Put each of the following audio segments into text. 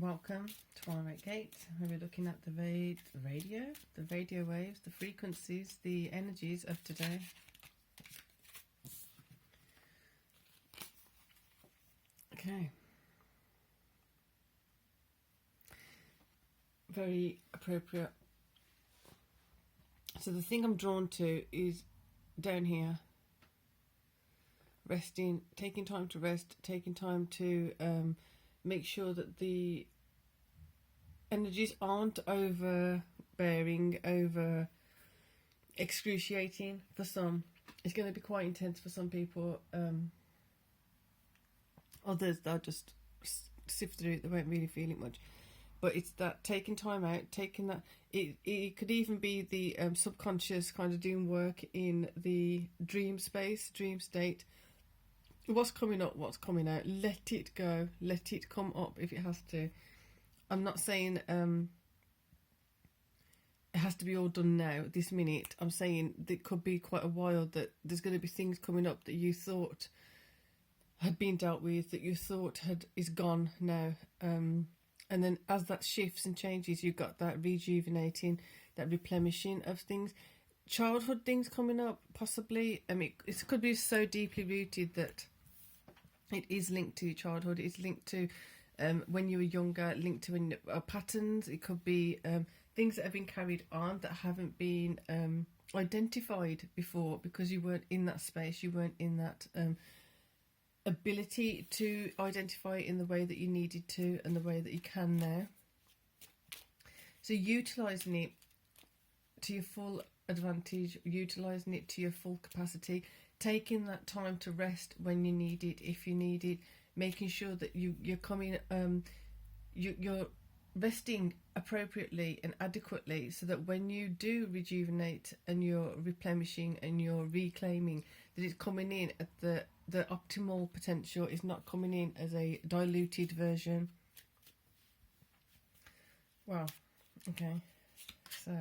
Welcome to Twilight Gate. We're looking at the radio waves, the frequencies, the energies of today. Okay. Very appropriate. So the thing I'm drawn to is down here. Resting, taking time to rest, taking time to make sure that the energies aren't overbearing, over excruciating for some. It's going to be quite intense for some people. Others, they'll just sift through it, they won't really feel it much. But it's that taking time out, taking that. It could even be the subconscious kind of doing work in the dream space, dream state. What's coming up, what's coming out, let it go, let it come up if it has to. I'm not saying it has to be all done now, this minute. I'm saying it could be quite a while, that there's going to be things coming up that you thought had been dealt with, that you thought is gone now. And then as that shifts and changes, you've got that rejuvenating, that replenishing of things. Childhood things coming up, possibly. I mean, it could be so deeply rooted that it is linked to childhood. It's linked to when you were younger, linked to patterns. It could be things that have been carried on that haven't been identified before, because you weren't in that space, you weren't in that ability to identify it in the way that you needed to and the way that you can now. So utilising it to your full advantage, utilising it to your full capacity, taking that time to rest when you need it, if you need it, making sure that you're coming, you're resting appropriately and adequately, so that when you do rejuvenate and you're replenishing and you're reclaiming, that it's coming in at the optimal potential, is not coming in as a diluted version. Wow. Okay. So,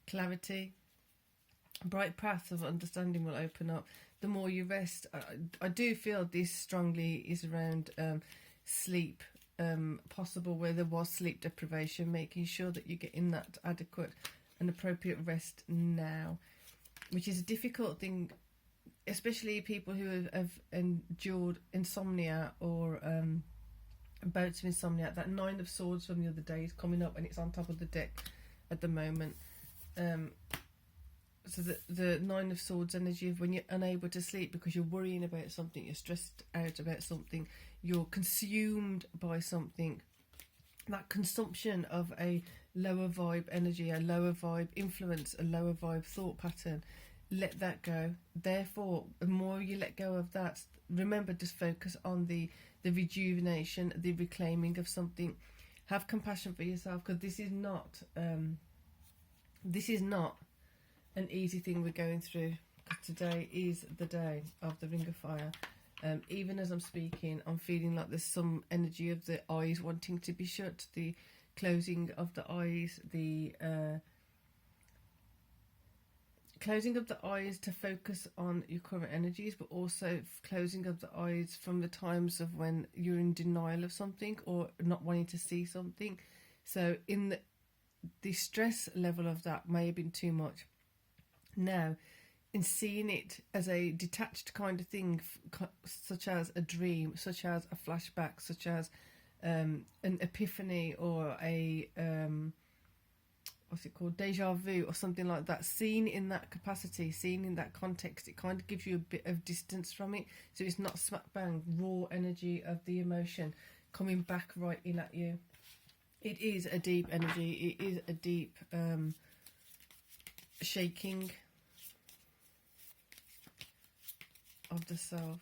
clarity, bright paths of understanding will open up. The more you rest, I do feel this strongly is around sleep, possible where there was sleep deprivation, making sure that you get in that adequate and appropriate rest now, which is a difficult thing, especially people who have endured insomnia or bouts of insomnia. That Nine of Swords from the other day is coming up, and it's on top of the deck at the moment. So the Nine of Swords energy of when you're unable to sleep because you're worrying about something, you're stressed out about something, you're consumed by something. That consumption of a lower vibe energy, a lower vibe influence, a lower vibe thought pattern, let that go. Therefore, the more you let go of that, remember, just focus on the rejuvenation, the reclaiming of something. Have compassion for yourself, because this is not an easy thing we're going through. Today is the day of the Ring of Fire. Even as I'm speaking, I'm feeling like there's some energy of the eyes wanting to be shut, the closing of the eyes, the closing of the eyes to focus on your current energies, but also closing of the eyes from the times of when you're in denial of something or not wanting to see something. So in the stress level of that may have been too much. Now, in seeing it as a detached kind of thing, such as a dream, such as a flashback, such as an epiphany, or a what's it called, deja vu or something like that, seen in that capacity, seen in that context, it kind of gives you a bit of distance from it. So it's not smack bang raw energy of the emotion coming back right in at you. It is a deep energy, it is a deep shaking of the self,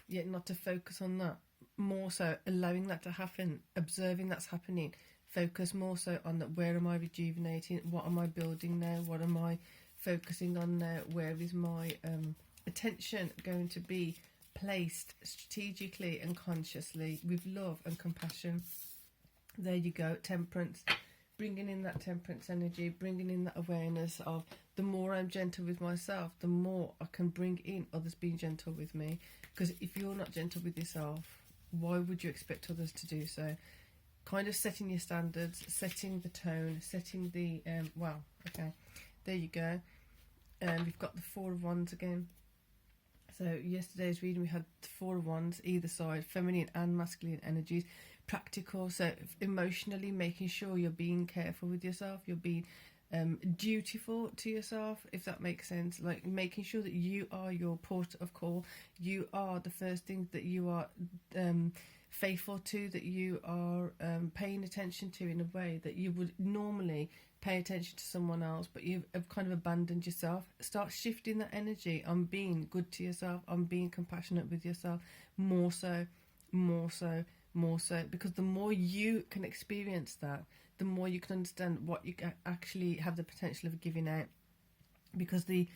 yet not to focus on that, more so allowing that to happen, observing that's happening. Focus more so on that. Where am I rejuvenating? What am I building now? What am I focusing on now? Where is my attention going to be placed strategically and consciously with love and compassion? There you go. Temperance. Bringing in that temperance energy, bringing in that awareness of, the more I'm gentle with myself, the more I can bring in others being gentle with me. Because if you're not gentle with yourself, why would you expect others to do so? Kind of setting your standards, setting the tone, setting the wow, okay, there you go. We've got the Four of Wands again. So yesterday's reading we had the Four of Wands either side, feminine and masculine energies. Practical, so emotionally making sure you're being careful with yourself, you're being dutiful to yourself, if that makes sense. Like making sure that you are your port of call, you are the first thing that you are faithful to, that you are paying attention to in a way that you would normally pay attention to someone else, but you've kind of abandoned yourself. Start shifting that energy on being good to yourself, on being compassionate with yourself, more so, because the more you can experience that, the more you can understand what you actually have the potential of giving out. Because the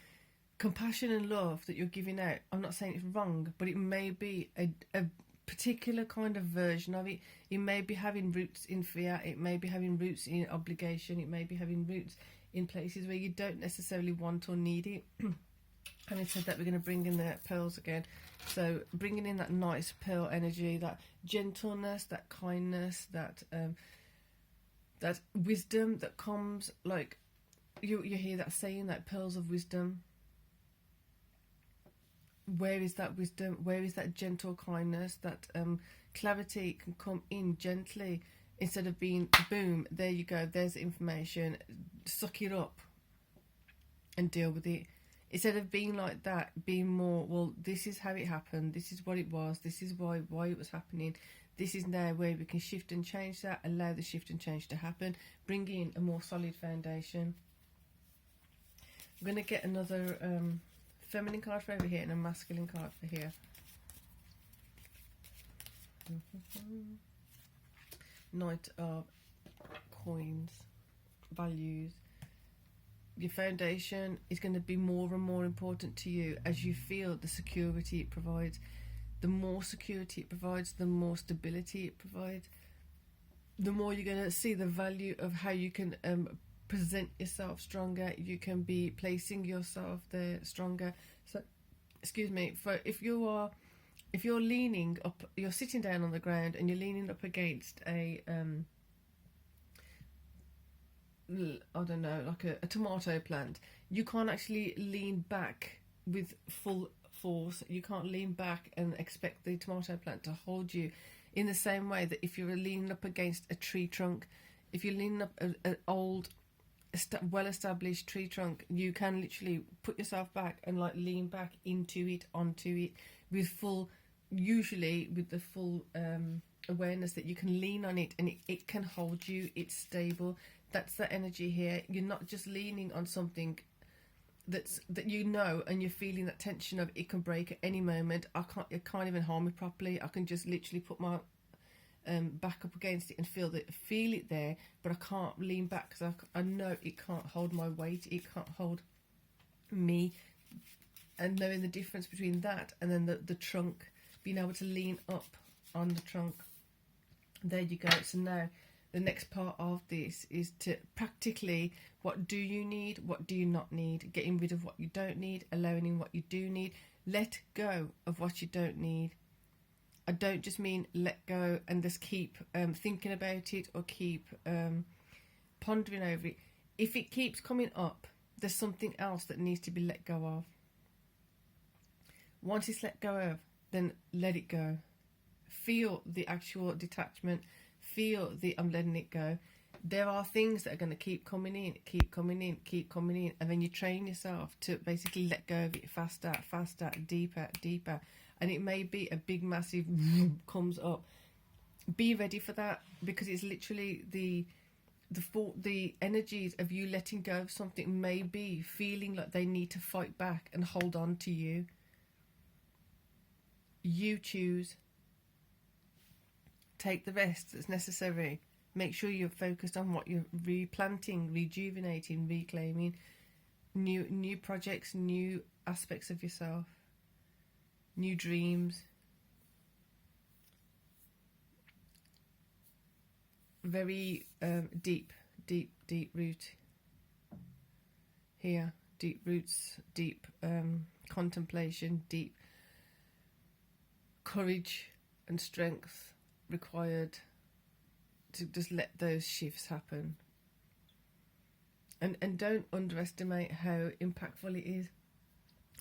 compassion and love that you're giving out, I'm not saying it's wrong, but it may be a particular kind of version of it. It may be having roots in fear, it may be having roots in obligation, it may be having roots in places where you don't necessarily want or need it. Having said that, we're going to bring in the pearls again. So bringing in that nice pearl energy, that gentleness, that kindness, that that wisdom that comes, like you hear that saying, that pearls of wisdom. Where is that wisdom? Where is that gentle kindness? That clarity can come in gently instead of being boom, there you go, there's information, suck it up and deal with it. Instead of being like that, being more, well, this is how it happened, this is what it was, this is why it was happening, this is now where we can shift and change that, allow the shift and change to happen, bring in a more solid foundation. I'm going to get another feminine card for over here and a masculine card for here. Knight of Coins, values. Your foundation is going to be more and more important to you as you feel the security it provides. The more security it provides, the more stability it provides, the more you're going to see the value of how you can present yourself stronger. You can be placing yourself there stronger. So, excuse me, for if you're leaning up, you're sitting down on the ground and you're leaning up against a I don't know, like a tomato plant, you can't actually lean back with full force. You can't lean back and expect the tomato plant to hold you in the same way that if you're leaning up against a tree trunk, if you're leaning up an old well-established tree trunk, you can literally put yourself back and like lean back into it, onto it, with full, usually with the full awareness that you can lean on it and it can hold you, it's stable. That's the energy here. You're not just leaning on something that you know, and you're feeling that tension of it can break at any moment. It can't even harm me properly. I can just literally put my back up against it and feel it there, but I can't lean back because I know it can't hold my weight, it can't hold me. And knowing the difference between that and then the trunk, being able to lean up on the trunk. There you go. So now the next part of this is to practically, what do you need, what do you not need, getting rid of what you don't need, allowing in what you do need, let go of what you don't need. I don't just mean let go and just keep thinking about it or keep pondering over it. If it keeps coming up, there's something else that needs to be let go of. Once it's let go of, then let it go. Feel the actual detachment. Feel the I'm letting it go. There are things that are going to keep coming in, and then you train yourself to basically let go of it faster, deeper. And it may be a big massive comes up. Be ready for that, because it's literally the energies of you letting go of something may be feeling like they need to fight back and hold on to you. You choose. Take the rest that's necessary. Make sure you're focused on what you're replanting, rejuvenating, reclaiming. New projects, new aspects of yourself. New dreams. Very deep root here. Deep roots, deep contemplation, deep courage, and strength required to just let those shifts happen. And don't underestimate how impactful it is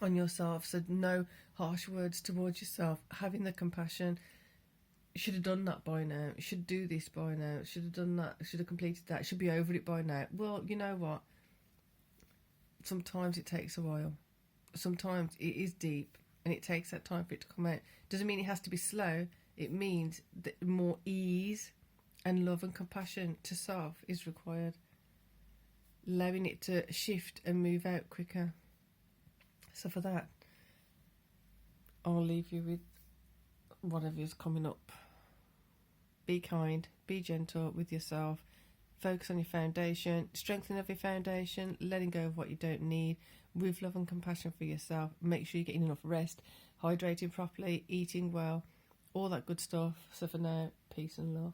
on yourself. So no harsh words towards yourself, having the compassion. Should have done that by now, should do this by now, should have done that, should have completed that, should be over it by now. Well, you know what, sometimes it takes a while, sometimes it is deep and it takes that time for it to come out. Doesn't mean it has to be slow, it means that more ease and love and compassion to self is required, allowing it to shift and move out quicker. So for that, I'll leave you with whatever is coming up. Be kind, be gentle with yourself, focus on your foundation, strengthening of your foundation, letting go of what you don't need, with love and compassion for yourself. Make sure you're getting enough rest, hydrating properly, eating well, all that good stuff. So for now, peace and love.